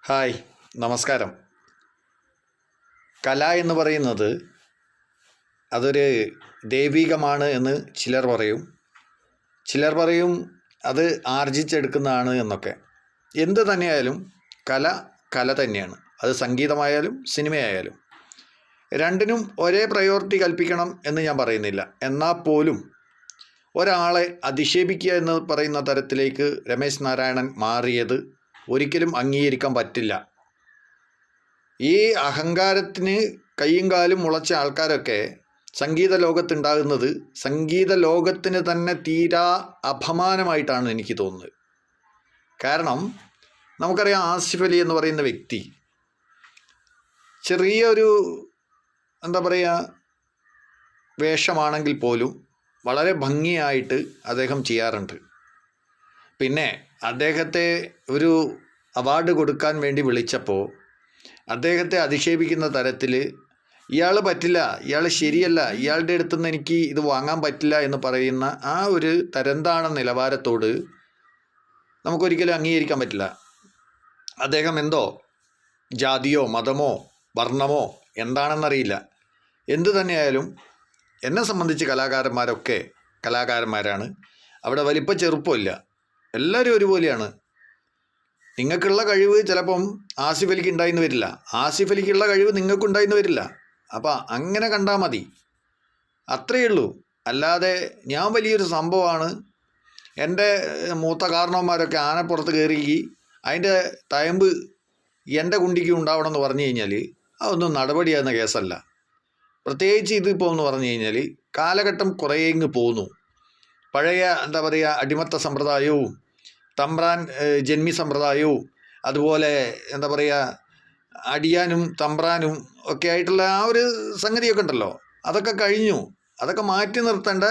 Hi, നമസ്കാരം. കല എന്ന് പറയുന്നത് അതൊരു ദൈവികമാണ് എന്ന് ചിലർ പറയും. ചിലർ പറയും അത് ആർജിച്ചെടുക്കുന്നതാണ് എന്നൊക്കെ. എന്ത് തന്നെയായാലും കല കല തന്നെയാണ്. അത് സംഗീതമായാലും സിനിമയായാലും രണ്ടിനും ഒരേ പ്രയോറിറ്റി കൽപ്പിക്കണം എന്ന് ഞാൻ പറയുന്നില്ല. എന്നാൽ പോലും ഒരാളെ അധിക്ഷേപിക്കുക എന്ന് പറയുന്ന തരത്തിലേക്ക് രമേശ് നാരായണൻ മാറിയത് ഒരിക്കലും അംഗീകരിക്കാൻ പറ്റില്ല. ഈ അഹങ്കാരത്തിന് കയ്യും കാലും മുളച്ച ആൾക്കാരൊക്കെ സംഗീത ലോകത്തുണ്ടാകുന്നത് സംഗീത ലോകത്തിന് തന്നെ തീരാ അപമാനമായിട്ടാണ് എനിക്ക് തോന്നുന്നത്. കാരണം നമുക്കറിയാം, ആസിഫ് അലി എന്ന് പറയുന്ന വ്യക്തി ചെറിയൊരു എന്താ പറയുക വേഷമാണെങ്കിൽ പോലും വളരെ ഭംഗിയായിട്ട് അദ്ദേഹം ചെയ്യാറുണ്ട്. പിന്നെ അദ്ദേഹത്തെ ഒരു അവാർഡ് കൊടുക്കാൻ വേണ്ടി വിളിച്ചപ്പോൾ അദ്ദേഹത്തെ അധിക്ഷേപിക്കുന്ന തരത്തിൽ ഇയാൾ പറ്റില്ല, ഇയാൾ ശരിയല്ല, ഇയാളുടെ അടുത്തുനിന്ന് എനിക്ക് ഇത് വാങ്ങാൻ പറ്റില്ല എന്ന് പറയുന്ന ആ ഒരു തരംതാണ നിലവാരത്തോട് നമുക്കൊരിക്കലും അംഗീകരിക്കാൻ പറ്റില്ല. അദ്ദേഹം എന്തോ ജാതിയോ മതമോ വർണ്ണമോ എന്താണെന്നറിയില്ല. എന്തു തന്നെയായാലും എന്നെ സംബന്ധിച്ച് കലാകാരന്മാരൊക്കെ കലാകാരന്മാരാണ്. അവിടെ വലിപ്പ ചെറുപ്പമില്ല, എല്ലാവരും ഒരുപോലെയാണ്. നിങ്ങൾക്കുള്ള കഴിവ് ചിലപ്പം ആസിഫ് അലിക്ക് ഉണ്ടായിന്ന് വരില്ല, ആസിഫ് അലിക്കുള്ള കഴിവ് നിങ്ങൾക്കുണ്ടായിന്ന് വരില്ല. അപ്പം അങ്ങനെ കണ്ടാൽ മതി, അത്രയേ ഉള്ളൂ. അല്ലാതെ ഞാൻ വലിയൊരു സംഭവമാണ്, എൻ്റെ മൂത്ത കാരണവന്മാരൊക്കെ ആനപ്പുറത്ത് കയറി അതിൻ്റെ തയമ്പ് എൻ്റെ കുണ്ടിക്ക് ഉണ്ടാവണം എന്ന് പറഞ്ഞു കഴിഞ്ഞാൽ അതൊന്നും നടപടിയാകുന്ന കേസല്ല. പ്രത്യേകിച്ച് ഇതിപ്പോൾ എന്ന് പറഞ്ഞു കഴിഞ്ഞാൽ കാലഘട്ടം കുറേ ഇങ്ങ് പോന്നു. പഴയ എന്താ പറയുക അടിമത്ത സമ്പ്രദായവും തമ്പ്രാൻ ജന്മി സമ്പ്രദായവും അതുപോലെ എന്താ പറയുക അടിയാനും തമ്പ്രാനും ഒക്കെ ആയിട്ടുള്ള ആ ഒരു സംഗതിയൊക്കെ ഉണ്ടല്ലോ, അതൊക്കെ കഴിഞ്ഞു. അതൊക്കെ മാറ്റി നിർത്തേണ്ട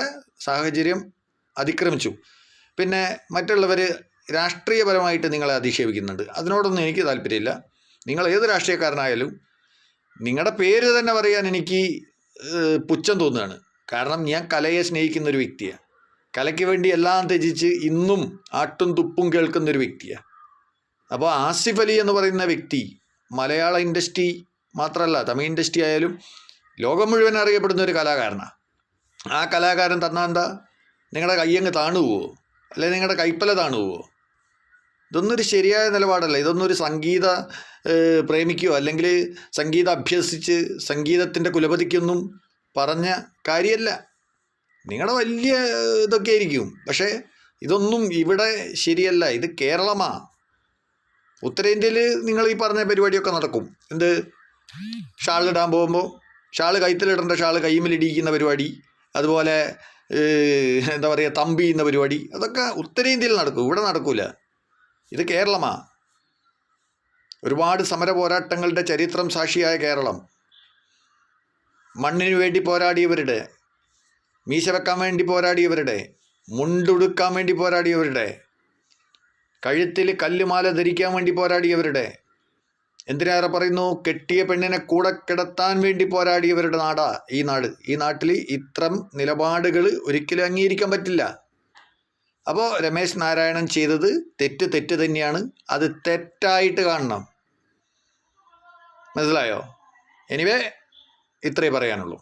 സാഹചര്യം അതിക്രമിച്ചു. പിന്നെ മറ്റുള്ളവർ രാഷ്ട്രീയപരമായിട്ട് നിങ്ങളെ അധിക്ഷേപിക്കുന്നുണ്ട്. അതിനോടൊന്നും എനിക്ക് താല്പര്യമില്ല. നിങ്ങൾ ഏത് രാഷ്ട്രീയക്കാരനായാലും നിങ്ങളുടെ പേര് തന്നെ പറയാൻ എനിക്ക് പുച്ഛം തോന്നുകയാണ്. കാരണം ഞാൻ കലയെ സ്നേഹിക്കുന്ന ഒരു വ്യക്തിയാണ്. കലയ്ക്ക് വേണ്ടി എല്ലാം ത്യജിച്ച് ഇന്നും ആട്ടും തുപ്പും കേൾക്കുന്നൊരു വ്യക്തിയാണ്. അപ്പോൾ ആസിഫ് അലി എന്ന് പറയുന്ന വ്യക്തി മലയാള ഇൻഡസ്ട്രി മാത്രമല്ല, തമിഴ് ഇൻഡസ്ട്രി ആയാലും ലോകം മുഴുവൻ അറിയപ്പെടുന്ന ഒരു കലാകാരനാണ്. ആ കലാകാരൻ തന്നാൽ എന്താ നിങ്ങളുടെ കയ്യങ്ങ് താണു പോവോ, അല്ലെങ്കിൽ നിങ്ങളുടെ കൈപ്പല താണു പോവോ? ഇതൊന്നും ഒരു ശരിയായ നിലപാടല്ല. ഇതൊന്നും ഒരു സംഗീത പ്രേമിക്കോ അല്ലെങ്കിൽ സംഗീതം അഭ്യസിച്ച് സംഗീതത്തിൻ്റെ കുലപതിക്കൊന്നും പറഞ്ഞ കാര്യമല്ല. നിങ്ങളുടെ വലിയ ഇതൊക്കെ ആയിരിക്കും, പക്ഷേ ഇതൊന്നും ഇവിടെ ശരിയല്ല. ഇത് കേരളമാണ്. ഉത്തരേന്ത്യയിൽ നിങ്ങൾ ഈ പറഞ്ഞ പരിപാടിയൊക്കെ നടക്കും. എന്ത് ഷാളിടാൻ പോകുമ്പോൾ കൈത്തിലിടേണ്ട ഷാള് കൈമിലിടിക്കുന്ന പരിപാടി, അതുപോലെ എന്താ പറയുക തമ്പി ചെയ്യുന്ന പരിപാടി, അതൊക്കെ ഉത്തരേന്ത്യയിൽ നടക്കും, ഇവിടെ നടക്കൂല. ഇത് കേരളമാണ്. ഒരുപാട് സമര പോരാട്ടങ്ങളുടെ ചരിത്രം സാക്ഷിയായ കേരളം, മണ്ണിനു വേണ്ടി പോരാടിയവരുടെ, മീശ വെക്കാൻ വേണ്ടി പോരാടിയവരുടെ, മുണ്ടുടുക്കാൻ വേണ്ടി പോരാടിയവരുടെ, കഴുത്തിൽ കല്ലുമാല ധരിക്കാൻ വേണ്ടി പോരാടിയവരുടെ, എന്തിനേറെ പറയുന്നു കെട്ടിയ പെണ്ണിനെ കൂടെ കിടത്താൻ വേണ്ടി പോരാടിയവരുടെ നാടാ ഈ നാട്. ഈ നാട്ടിൽ ഇത്തരം നിലപാടുകൾ ഒരിക്കലും അംഗീകരിക്കാൻ പറ്റില്ല. അപ്പോൾ രമേശ് നാരായണൻ ചെയ്തത് തെറ്റ് തന്നെയാണ്. അത് തെറ്റായിട്ട് കാണണം. മനസ്സിലായോ? എനിവേ ഇത്രയേ പറയാനുള്ളൂ.